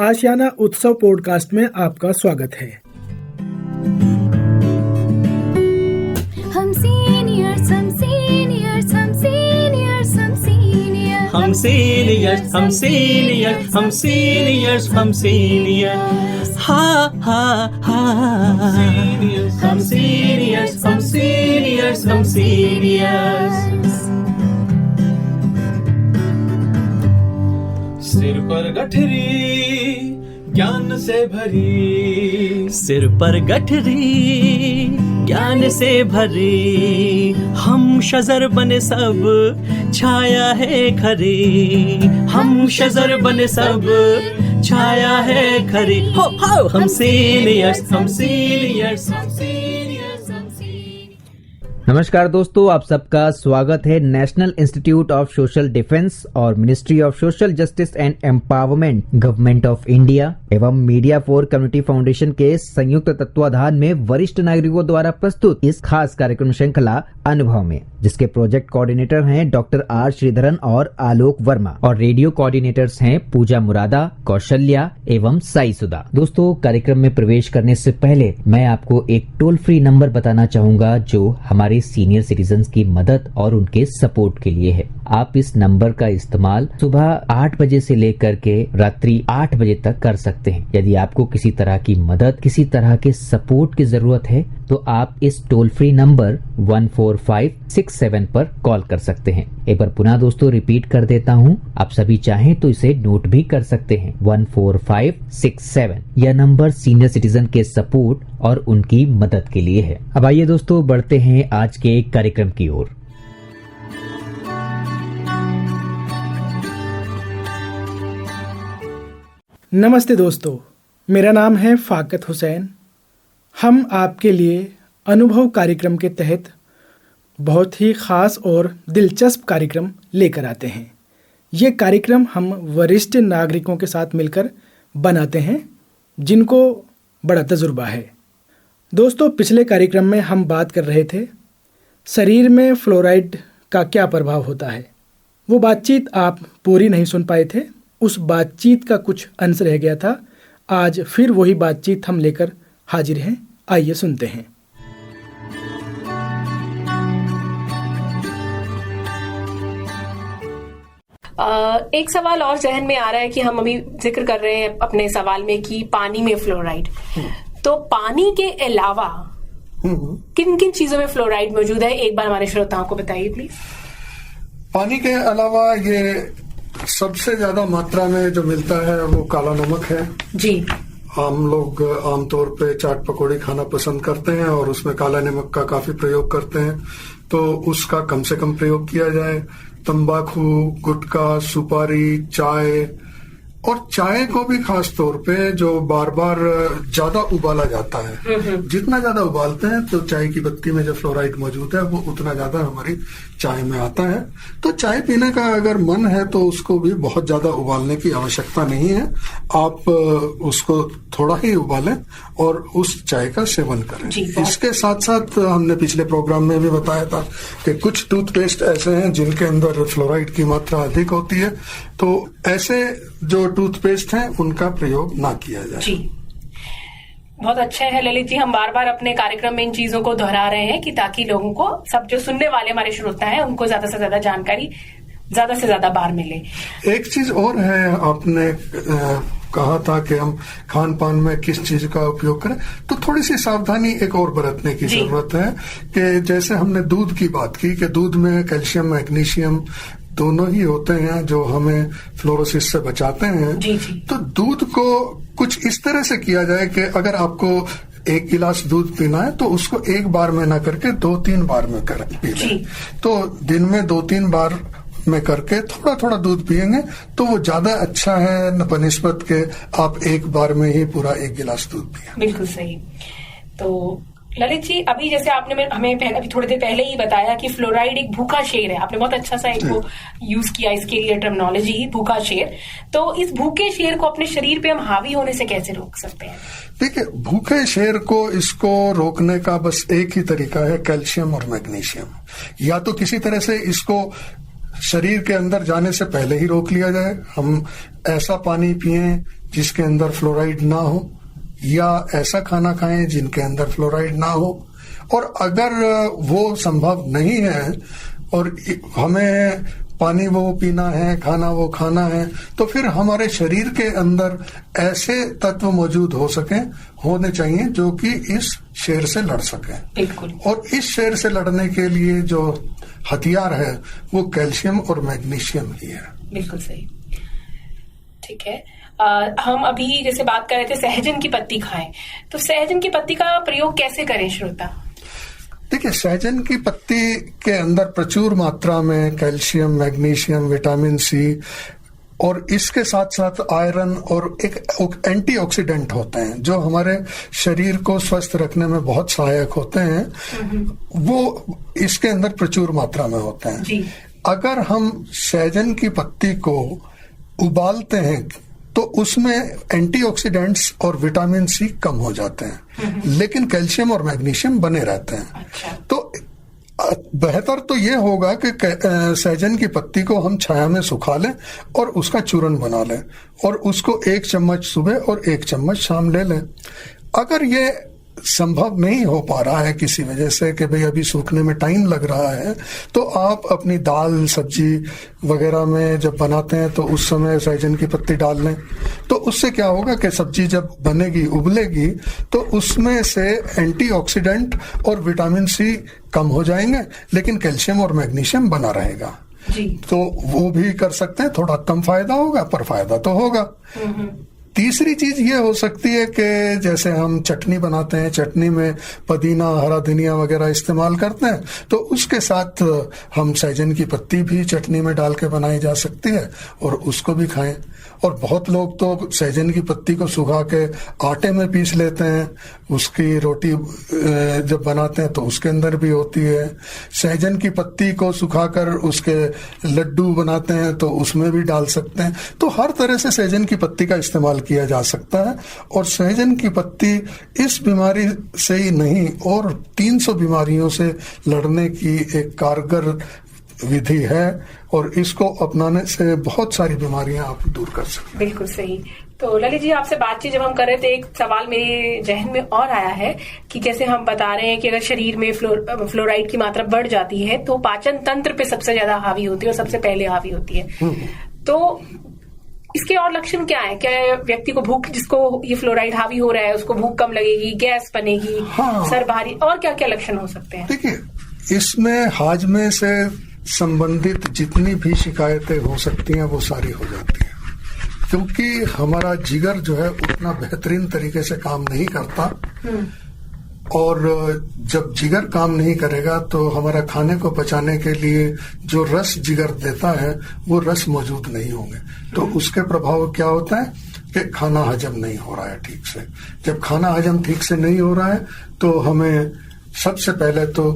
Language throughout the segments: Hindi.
आशियाना उत्सव पॉडकास्ट में आपका स्वागत है। हम सीनियर्स हम सीनियर्स हम सीनियर्स हम सीनियर्स हम सीनियर्स हम सीनियर्स हम सीनियर्स हम सीनियर्स हा हा हा हम सीनियर्स हम सीनियर्स हम सीनियर्स। सिर पर गठरी ज्ञान से भरी, सिर पर गठरी ज्ञान से भरी, हम शजर बने सब छाया है खरी, हम शजर बने सब छाया है खरी। हो हम सीनियर्स हम सीनियर्स हम सीनियर्स हम सीनियर्स। नमस्कार दोस्तों, आप सबका स्वागत है national institute of social defence और ministry of social justice and empowerment, government of India एवं मीडिया फॉर कम्युनिटी फाउंडेशन के संयुक्त तत्वाधान में वरिष्ठ नागरिकों द्वारा प्रस्तुत इस खास कार्यक्रम श्रृंखला अनुभव में, जिसके प्रोजेक्ट कोऑर्डिनेटर हैं डॉक्टर आर श्रीधरन और आलोक वर्मा और रेडियो कोऑर्डिनेटर्स हैं पूजा मुरादा, कौशल्या एवं साई सुधा। दोस्तों, कार्यक्रम में प्रवेश करने से पहले मैं आपको एक टोल फ्री नंबर बताना चाहूंगा जो हमारे सीनियर सिटीजन्स की मदद और उनके सपोर्ट के लिए है। आप इस नंबर का इस्तेमाल सुबह 8 बजे से लेकर के रात्रि 8 बजे तक कर सकते हैं। यदि आपको किसी तरह की मदद, किसी तरह के सपोर्ट की जरूरत है तो आप इस टोल फ्री नंबर 14567 पर कॉल कर सकते हैं। एक बार पुनः दोस्तों रिपीट कर देता हूँ, आप सभी चाहें तो इसे नोट भी कर सकते हैं। 14567 यह नंबर सीनियर सिटीजन के सपोर्ट और उनकी मदद के लिए है। अब आइए दोस्तों बढ़ते हैं आज के कार्यक्रम की ओर। नमस्ते दोस्तों, मेरा नाम है फाकत हुसैन। हम आपके लिए अनुभव कार्यक्रम के तहत बहुत ही ख़ास और दिलचस्प कार्यक्रम लेकर आते हैं। ये कार्यक्रम हम वरिष्ठ नागरिकों के साथ मिलकर बनाते हैं जिनको बड़ा तजुर्बा है। दोस्तों, पिछले कार्यक्रम में हम बात कर रहे थे शरीर में फ्लोराइड का क्या प्रभाव होता है। वो बातचीत आप पूरी नहीं सुन पाए थे, उस बातचीत का कुछ अंश रह गया था। आज फिर वही बातचीत हम लेकर हाजिर हैं। आइए सुनते हैं। एक सवाल और जहन में आ रहा है कि हम अभी जिक्र कर रहे हैं अपने सवाल में कि पानी में फ्लोराइड, तो पानी के अलावा किन किन चीजों में फ्लोराइड मौजूद है, एक बार हमारे श्रोताओं को बताइए प्लीज। पानी के अलावा ये सबसे ज्यादा मात्रा में जो मिलता है वो काला नमक है जी। हम लोग आमतौर पे चाट पकौड़ी खाना पसंद करते हैं और उसमें काला नमक का काफी प्रयोग करते हैं, तो उसका कम से कम प्रयोग किया जाए। तंबाकू, गुटखा, सुपारी, चाय, और चाय को भी खास तौर पे जो बार बार ज्यादा उबाला जाता है, जितना ज्यादा उबालते हैं तो चाय की पत्ती में जो फ्लोराइड मौजूद है वो उतना ज्यादा हमारी चाय में आता है। तो चाय पीने का अगर मन है तो उसको भी बहुत ज्यादा उबालने की आवश्यकता नहीं है। आप उसको थोड़ा ही उबालें और उस चाय का सेवन करें। इसके साथ साथ हमने पिछले प्रोग्राम में भी बताया था कि कुछ टूथपेस्ट ऐसे हैं जिनके अंदर फ्लोराइड की मात्रा अधिक होती है, तो ऐसे जो टूथपेस्ट हैं उनका प्रयोग ना किया जाए जी। बहुत अच्छा है ललित जी, हम बार बार अपने कार्यक्रम में इन चीजों को दोहरा रहे हैं कि ताकि लोगों को, सब जो सुनने वाले हमारे श्रोता हैं, उनको ज्यादा से ज्यादा जानकारी ज्यादा से ज्यादा बार मिले। एक चीज और है, आपने कहा था कि हम खान पान में किस चीज का उपयोग करें, तो थोड़ी सी सावधानी एक और बरतने की जरूरत है कि जैसे हमने दूध की बात की कि दूध में कैल्शियम, मैग्नीशियम दोनों ही होते हैं जो हमें फ्लोरोसिस से बचाते हैं जी। तो दूध को कुछ इस तरह से किया जाए कि अगर आपको 1 गिलास दूध पीना है तो उसको एक बार में ना करके 2-3 बार में कर पी लें। तो दिन में 2-3 बार में करके थोड़ा थोड़ा दूध पिएंगे तो वो ज्यादा अच्छा है बनिस्बत के आप एक बार में ही पूरा 1 गिलास दूध पिए। बिल्कुल सही। तो ललित जी, अभी जैसे आपने हमें अभी थोड़ी देर पहले ही बताया कि फ्लोराइड एक भूखा शेर है, आपने बहुत अच्छा सा इनको यूज किया, इसके लिए टर्मिनोलॉजी ही भूखा शेर। तो इस भूखे शेर को अपने शरीर पे हम हावी होने से कैसे रोक सकते हैं? देखिए, भूखे शेर को इसको रोकने का बस एक ही तरीका है, कैल्शियम और मैग्नीशियम। या तो किसी तरह से इसको शरीर के अंदर जाने से पहले ही रोक लिया जाए। हम ऐसा पानी पिएं जिसके अंदर फ्लोराइड ना हो, या ऐसा खाना खाएं जिनके अंदर फ्लोराइड ना हो। और अगर वो संभव नहीं है और हमें पानी वो पीना है, खाना वो खाना है, तो फिर हमारे शरीर के अंदर ऐसे तत्व मौजूद होने चाहिए जो कि इस शेर से लड़ सकें। बिल्कुल। और इस शेर से लड़ने के लिए जो हथियार है वो कैल्शियम और मैग्नीशियम ही है। बिल्कुल सही, ठीक है। हम अभी जैसे बात कर रहे थे सहजन की पत्ती खाएं, तो सहजन की पत्ती का प्रयोग कैसे करें श्रोता? देखिए, सहजन की पत्ती के अंदर प्रचुर मात्रा में कैल्शियम, मैग्नीशियम, विटामिन सी और इसके साथ साथ आयरन और एक एंटीऑक्सीडेंट होते हैं जो हमारे शरीर को स्वस्थ रखने में बहुत सहायक होते हैं। वो इसके अंदर प्रचुर मात्रा में होते हैं जी। अगर हम सहजन की पत्ती को उबालते हैं तो उसमें एंटीऑक्सीडेंट्स और विटामिन सी कम हो जाते हैं, लेकिन कैल्शियम और मैग्नीशियम बने रहते हैं। अच्छा। तो बेहतर तो ये होगा कि सहजन की पत्ती को हम छाया में सुखा लें और उसका चूर्ण बना लें और उसको 1 चम्मच सुबह और 1 चम्मच शाम ले लें। अगर ये संभव नहीं हो पा रहा है किसी वजह से कि भाई अभी सूखने में टाइम लग रहा है, तो आप अपनी दाल सब्जी वगैरह में जब बनाते हैं तो उस समय सहजन की पत्ती डाल लें। तो उससे क्या होगा कि सब्जी जब बनेगी, उबलेगी, तो उसमें से एंटीऑक्सीडेंट और विटामिन सी कम हो जाएंगे, लेकिन कैल्शियम और मैग्नीशियम बना रहेगा जी। तो वो भी कर सकते हैं। थोड़ा कम फायदा होगा पर फायदा तो होगा। तीसरी चीज ये हो सकती है कि जैसे हम चटनी बनाते हैं, चटनी में पुदीना, हरा धनिया वगैरह इस्तेमाल करते हैं, तो उसके साथ हम सहजन की पत्ती भी चटनी में डाल के बनाई जा सकती है और उसको भी खाएं। और बहुत लोग तो सहजन की पत्ती को सुखा के आटे में पीस लेते हैं, उसकी रोटी जब बनाते हैं तो उसके अंदर भी होती है। सहजन की पत्ती को सुखाकर उसके लड्डू बनाते हैं तो उसमें भी डाल सकते हैं। तो हर तरह से सहजन की पत्ती का इस्तेमाल किया जा सकता है। और सहजन की पत्ती इस बीमारी से ही नहीं और 300 बीमारियों से लड़ने की एक कारगर विधि है और इसको अपनाने से बहुत सारी बीमारियां आप दूर कर सकते हैं। बिल्कुल सही। तो ललित जी, आपसे बातचीत जब हम कर रहे थे, एक सवाल मेरे जहन में और आया है कि जैसे हम बता रहे हैं कि अगर शरीर में फ्लोराइड की मात्रा बढ़ जाती है तो पाचन तंत्र पे सबसे ज्यादा हावी होती है और सबसे पहले हावी होती है। तो इसके और लक्षण क्या है? क्या व्यक्ति को भूख, जिसको ये फ्लोराइड हावी हो रहा है, उसको भूख कम लगेगी, गैस बनेगी, सर भारी, और क्या क्या लक्षण हो सकते हैं? देखिए, इसमें हाजमे से संबंधित जितनी भी शिकायतें हो सकती हैं वो सारी हो जाती हैं, क्योंकि हमारा जिगर जो है उतना बेहतरीन तरीके से काम नहीं करता। और जब जिगर काम नहीं करेगा तो हमारा खाने को पचाने के लिए जो रस जिगर देता है वो रस मौजूद नहीं होंगे। तो उसके प्रभाव क्या होता है कि खाना हजम नहीं हो रहा है ठीक से। जब खाना हजम ठीक से नहीं हो रहा है तो हमें सबसे पहले तो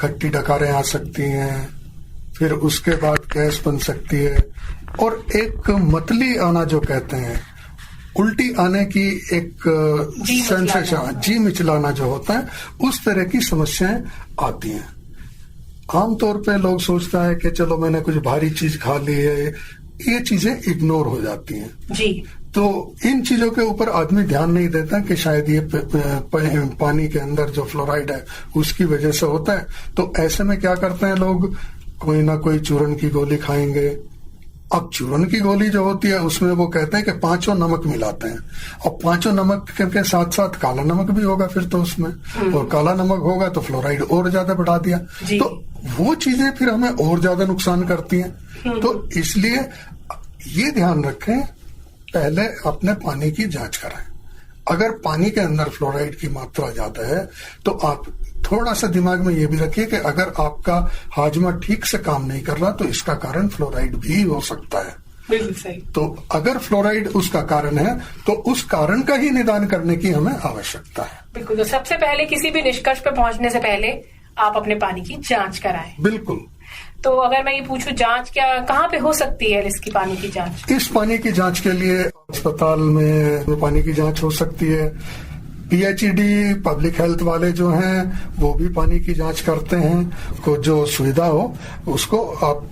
खट्टी डकारें आ सकती हैं, फिर उसके बाद गैस बन सकती है और एक मतली आना जो कहते हैं, उल्टी आने की एक सेंसेशन, जी मिचलाना जो होता है, उस तरह की समस्याएं आती हैं। आमतौर पे लोग सोचता है कि चलो मैंने कुछ भारी चीज खा ली है, ये चीजें इग्नोर हो जाती हैं जी। तो इन चीजों के ऊपर आदमी ध्यान नहीं देता कि शायद ये पानी के अंदर जो फ्लोराइड है उसकी वजह से होता है। तो ऐसे में क्या करते हैं लोग, कोई ना कोई चूर्ण की गोली खाएंगे। अब चूर्ण की गोली जो होती है उसमें वो कहते हैं कि 5 नमक मिलाते हैं और 5 नमक के साथ साथ काला नमक भी होगा फिर तो उसमें, और काला नमक होगा तो फ्लोराइड और ज्यादा बढ़ा दिया। तो वो चीजें फिर हमें और ज्यादा नुकसान करती हैं। तो इसलिए ये ध्यान रखें, पहले अपने पानी की जांच कराएं। अगर पानी के अंदर फ्लोराइड की मात्रा ज्यादा है तो आप थोड़ा सा दिमाग में ये भी रखिए कि अगर आपका हाजमा ठीक से काम नहीं कर रहा तो इसका कारण फ्लोराइड भी हो सकता है। बिल्कुल सही। तो अगर फ्लोराइड उसका कारण है तो उस कारण का ही निदान करने की हमें आवश्यकता है। बिल्कुल। तो सबसे पहले किसी भी निष्कर्ष पे पहुंचने से पहले आप अपने पानी की जांच कराएं। बिल्कुल। तो अगर मैं ये पूछूं, जांच क्या कहाँ पे हो सकती है इसकी पानी की जांच? इस पानी की जांच के लिए अस्पताल में पानी की जांच हो सकती है। PHED पब्लिक हेल्थ वाले जो हैं वो भी पानी की जांच करते हैं। को जो सुविधा हो उसको आप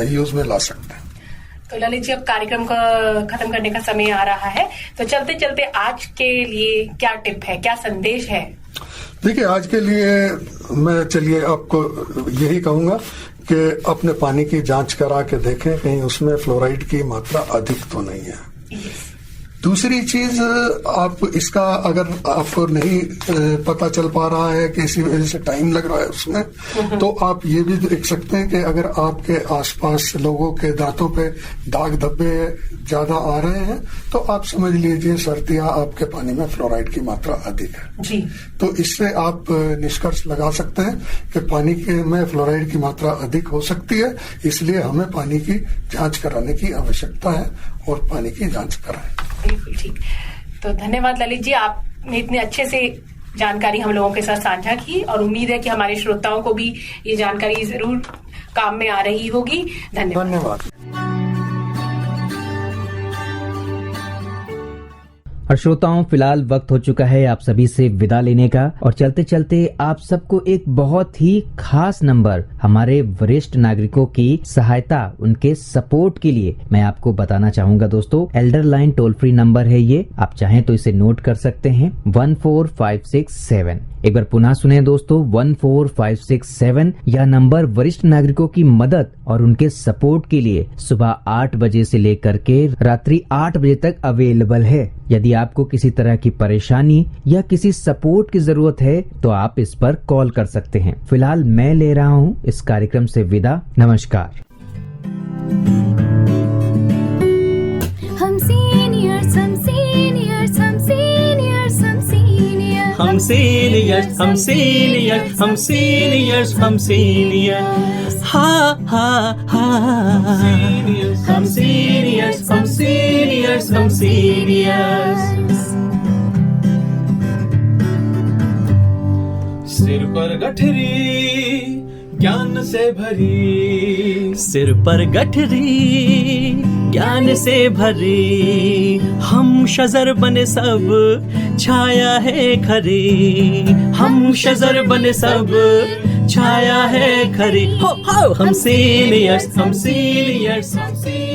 यूज में ला सकते हैं। तो ललित जी, अब कार्यक्रम का खत्म करने का समय आ रहा है, तो चलते चलते आज के लिए क्या टिप है, क्या संदेश है? देखिए, आज के लिए मैं चलिए आपको यही कहूंगा कि अपने पानी की जांच करा के देखें कहीं उसमें फ्लोराइड की मात्रा अधिक तो नहीं है। दूसरी चीज, आप इसका अगर आपको नहीं पता चल पा रहा है कि इसी वजह से टाइम लग रहा है उसमें, तो आप ये भी देख सकते हैं कि अगर आपके आसपास लोगों के दांतों पे दाग धब्बे ज्यादा आ रहे हैं तो आप समझ लीजिए सर्दियां आपके पानी में फ्लोराइड की मात्रा अधिक है जी। तो इससे आप निष्कर्ष लगा सकते हैं कि पानी में फ्लोराइड की मात्रा अधिक हो सकती है, इसलिए हमें पानी की जांच कराने की आवश्यकता है और पानी की जांच कराएं। बिल्कुल ठीक। तो धन्यवाद ललित जी, आपने इतने अच्छे से जानकारी हम लोगों के साथ साझा की और उम्मीद है कि हमारे श्रोताओं को भी ये जानकारी जरूर काम में आ रही होगी। धन्यवाद। और श्रोताओं, फिलहाल वक्त हो चुका है आप सभी से विदा लेने का, और चलते चलते आप सबको एक बहुत ही खास नंबर हमारे वरिष्ठ नागरिकों की सहायता, उनके सपोर्ट के लिए मैं आपको बताना चाहूंगा दोस्तों। Elder line toll free number है ये, आप चाहें तो इसे नोट कर सकते हैं, 14567। एक बार पुनः सुने दोस्तों, 14567। यह नंबर वरिष्ठ नागरिकों की मदद और उनके सपोर्ट के लिए सुबह 8 बजे से लेकर के रात्रि 8 बजे तक अवेलेबल है। यदि आपको किसी तरह की परेशानी या किसी सपोर्ट की जरूरत है तो आप इस पर कॉल कर सकते हैं। फिलहाल मैं ले रहा हूं इस कार्यक्रम से विदा। नमस्कार। हम सीनियर्स, हम सीनियर्स, हम सीनियर्स, हम सीनियर्स, हम सीनियर्स, हम सीनियर्स, हम सीनियर्स, हम सीनियर्स, हा हा हा, हम सीनियर्स, हम सीनियर्स, हम सीनियर्स। सिर पर गठरी ज्ञान से भरी, सिर पर गठरी ज्ञान से भरी, हम शजर बने सब छाया है खरी, हम शजर बने सब छाया है खरी, हो हम सीनियर्स, हम सीनियर्स, हम सीनियर्स।